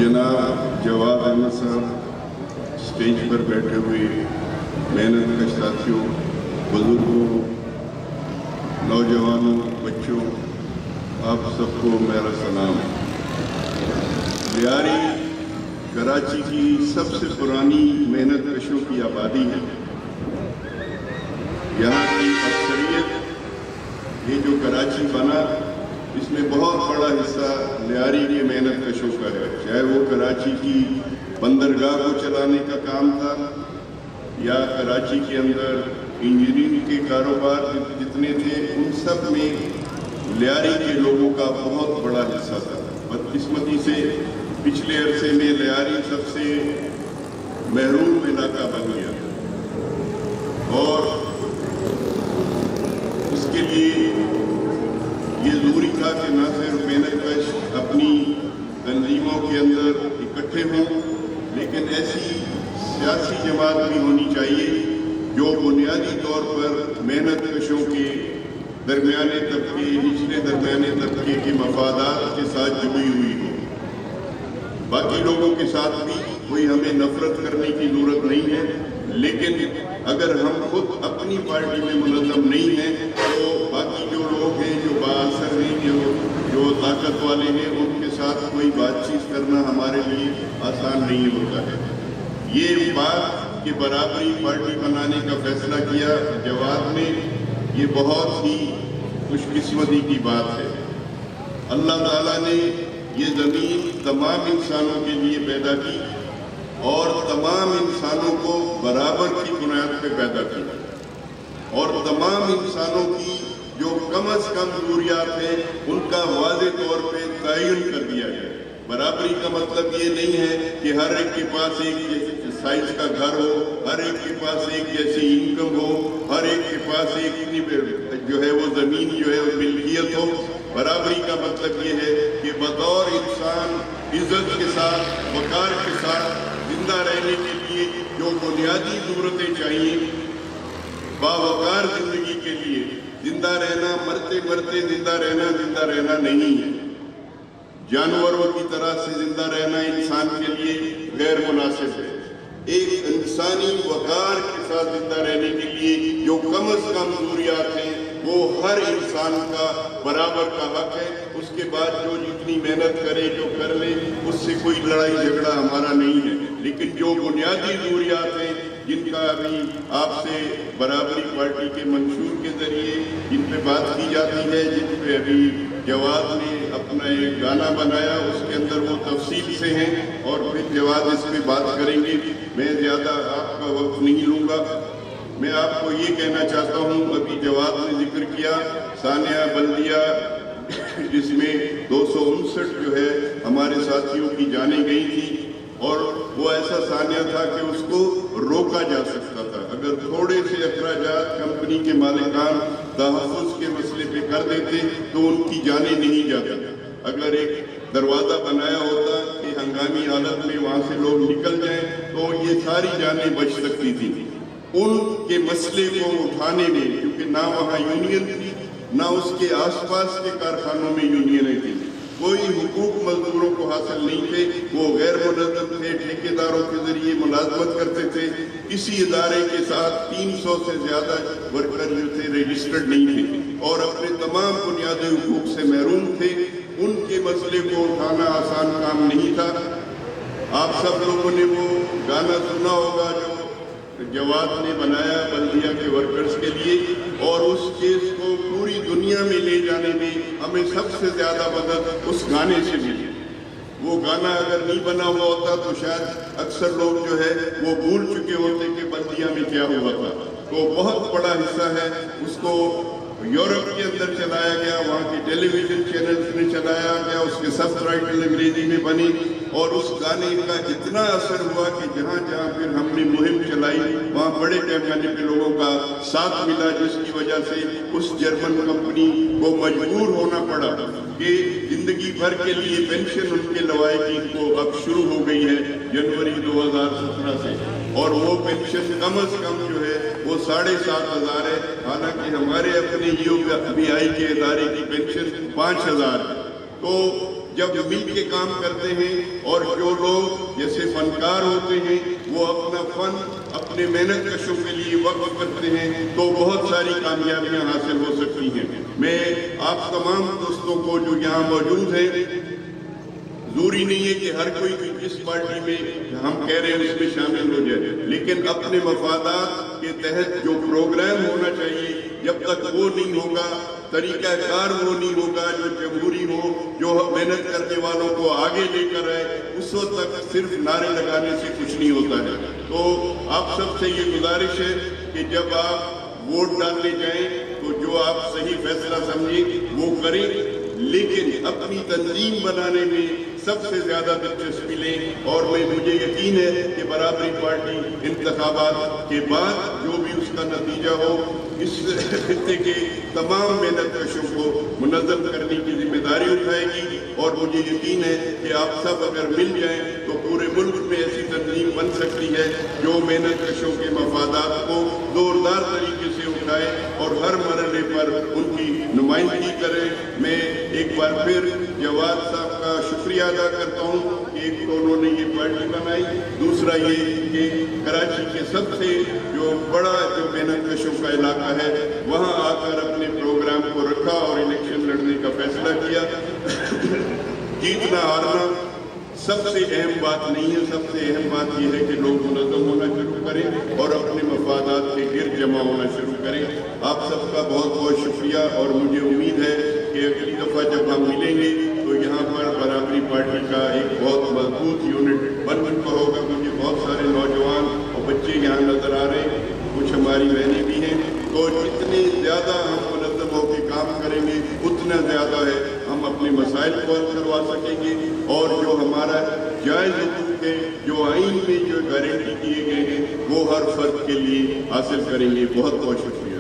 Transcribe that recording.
जनाब जवाद अहमद साहब, स्टेज पर बैठे हुए मेहनत कश साथियों, बुजुर्गों, नौजवानों, बच्चों, आप सबको मेरा सलाम। लियारी कराची की सबसे पुरानी मेहनत कशों की आबादी है। यहाँ की अक्सरियत, ये जो कराची बना, इसमें बहुत बड़ा हिस्सा लियारी के मेहनत कशों का है। चाहे वो कराची की बंदरगाह को चलाने का काम था या कराची के अंदर इंजीनियरिंग के कारोबार जितने थे, उन सब में लियारी के लोगों का बहुत बड़ा हिस्सा था। बदकिस्मती से पिछले अरसे में लियारी सबसे महरूम इलाका बन गया और इसके लिए ये ज़रूरी था कि न सिर्फ मेहनत कश अपनी तंजीमों के अंदर इकट्ठे हों, लेकिन ऐसी सियासी जमात भी होनी चाहिए जो बुनियादी तौर पर मेहनत कशों के दरमियाने तबके, निचले दरमियाने तबके के मफादात के साथ जुड़ी हुई हो। बाकी लोगों के साथ भी कोई हमें नफरत करने की ज़रूरत नहीं है, लेकिन अगर हम खुद अपनी पार्टी में मुनज़्ज़म नहीं हैं तो बाकी जो लोग हैं, जो बाअसर हैं, जो ताकत वाले हैं, उनके साथ कोई बातचीत करना हमारे लिए आसान नहीं होता है। ये बात कि बराबरी पार्टी बनाने का फैसला किया जवाद ने, ये बहुत ही खुशकिस्मती की बात है। अल्लाह ताला ने ये ज़मीन तमाम इंसानों के लिए पैदा की और तमाम इंसानों को बराबर की बुनियाद पे पैदा किया और तमाम इंसानों की जो कम अज़ कम ज़रूरियात हैं उनका वाज़े तौर पे तयन कर दिया गया। बराबरी का मतलब ये नहीं है कि हर एक के पास एक साइज का घर हो, हर एक के पास एक जैसी इनकम हो, हर एक के पास एक जो है वो ज़मीन जो है वो मिल्कियत हो। बराबरी का मतलब ये है कि बतौर इंसान इज़्ज़त के साथ, वक़ार के साथ जिंदा रहने के लिए जो बुनियादी ज़रूरतें चाहिए, बावकार ज़िंदगी के लिए जिंदा रहना, मरते मरते जिंदा रहना नहीं है। जानवरों की तरह से जिंदा रहना इंसान के लिए गैर मुनासिब है। एक इंसानी वक़ार के साथ जिंदा रहने के लिए जो कम अज़ कम ज़रूरियात हैं वो हर इंसान का बराबर का हक है। उसके बाद जो जितनी मेहनत करे, जो कर ले, उससे कोई लड़ाई झगड़ा हमारा नहीं है। लेकिन जो बुनियादी ज़रूरियात हैं जिनका अभी आपसे बराबरी पार्टी के मंशूर के ज़रिए जिन पे बात की जाती है, जिन पे अभी जवाद ने अपना एक गाना बनाया, उसके अंदर वो तफसील से हैं और फिर जवाद इस पर बात करेंगे। मैं ज़्यादा आपका वक्त नहीं लूँगा। मैं आपको ये कहना चाहता हूँ, अभी जवाद ने जिक्र किया सानिया बल्दिया, जिसमें 259 जो है हमारे साथियों की जानें गई थी और वो ऐसा सानिया था कि उसको रोका जा सकता था। अगर थोड़े से अखराजात कंपनी के मालिकान तहफ़्फ़ुज़ के मसले पे कर देते तो उनकी जानें नहीं जाती। अगर एक दरवाज़ा बनाया होता कि हंगामी हालत में वहाँ से लोग निकल जाएं तो ये सारी जानें बच सकती थी। उनके मसले को उठाने में, क्योंकि ना वहाँ यूनियन थी, ना उसके आसपास के कारखानों में यूनियनें थी, कोई हुकूक मजदूरों को हासिल नहीं थे, वो गैर मुनज़्ज़म थे, ठेकेदारों के ज़रिए मुलाज़मत करते थे। किसी इदारे के साथ 300 से ज़्यादा वर्कर जो थे रजिस्टर्ड नहीं थे और अपने तमाम बुनियादी हुकूक से महरूम थे। उनके मसले को उठाना आसान काम नहीं था। आप सब लोगों ने वो गाना सुना होगा जो जवाद ने बनाया बल्दिया के वर्कर्स के लिए, और उस केस को पूरी दुनिया में ले जाने में हमें सबसे ज़्यादा मदद उस गाने से मिली। वो गाना अगर नहीं बना हुआ होता तो शायद अक्सर लोग जो है वो भूल चुके होते कि बल्दिया में क्या हुआ था। तो बहुत बड़ा हिस्सा है उसको यूरोप के अंदर चलाया गया, वहाँ के टेलीविज़न चैनल्स में चलाया गया, उसके सबटाइटल अंग्रेजी में बनी और उस गाने का इतना असर हुआ कि जहाँ जहाँ फिर हमने मुहिम चलाई वहाँ बड़े पैमाने पे लोगों का साथ मिला, जिसकी वजह से उस जर्मन कंपनी को मजबूर होना पड़ा कि ज़िंदगी भर के लिए पेंशन उनके लवायकी को अब शुरू हो गई है जनवरी 2017 से, और वो पेंशन कम अज़ कम जो है वो 7,500 है। हालांकि हमारे अपने UPI के इदारे की पेंशन 5,000 है। तो जब मिल के काम करते हैं और जो लोग जैसे फनकार होते हैं वो अपना फन अपने मेहनत कशों के लिए वक्फ करते हैं तो बहुत सारी कामयाबियां हासिल हो सकती हैं। मैं आप तमाम दोस्तों को जो यहाँ मौजूद हैं, जरूरी नहीं है कि हर कोई जिस पार्टी में हम कह रहे हैं उसमें शामिल हो जाए, लेकिन अपने मफादात के तहत जो प्रोग्राम होना चाहिए जब तक वो नहीं होगा, तरीकाकार वो नहीं होगा जो जमहूरी हो, जो मेहनत करने वालों को आगे लेकर आए, उस वक्त तक सिर्फ नारे लगाने से कुछ नहीं होता है। तो आप सबसे ये गुजारिश है कि जब आप वोट डालने जाएं तो जो आप सही फैसला समझें वो करें, लेकिन अपनी तंजीम बनाने में सबसे ज्यादा दिलचस्पी लें। और मुझे यकीन है कि बराबरी पार्टी इंतखाबात के बाद जो भी उसका नतीजा हो, इस खित्ते के तमाम मेहनत कशों को मुनज़्ज़म करने की जिम्मेदारी उठाएगी। और मुझे यकीन है कि आप सब अगर मिल जाएं तो पूरे मुल्क में ऐसी तंजीम बन सकती है जो मेहनत कशों के मफादात को जोरदार तरीके से उठाए और हर मरहले पर उनकी नुमाइंदगी करे। मैं एक बार फिर जवाद साहब का शुक्रिया अदा करता हूँ कि एक तो उन्होंने ये पार्टी बनाई, दूसरा ये कि कराची के सबसे जो बड़ा जो मेहनत कशों का इलाका है वहाँ आकर अपने प्रोग्राम को रखा और इलेक्शन लड़ने का फैसला किया। जीतना हारना सबसे अहम बात नहीं है, सबसे अहम बात यह है कि लोग मुनज़्ज़म होना शुरू करें और अपने मफादात के गिर्द जमा होना शुरू करें। आप सबका बहुत बहुत शुक्रिया और मुझे उम्मीद है कि अगली दफ़ा जब हम मिलेंगे तो यहाँ पर बराबरी पार्टी का एक बहुत मजबूत यूनिट बन कर होगा। मुझे बहुत सारे नौजवान और बच्चे यहाँ नज़र आ रहे हैं, कुछ हमारी बहनें भी हैं। तो जितने ज़्यादा हम मुनज़्ज़म होकर काम करेंगे उतना ज़्यादा है हम अपने मसाइल को हल करवा सकेंगे और जो हमारा जायज़ हुकूक है, जो आइन में जो गारंटी दिए गए हैं, वो हर फर्द के लिए हासिल करेंगे। बहुत बहुत शुक्रिया।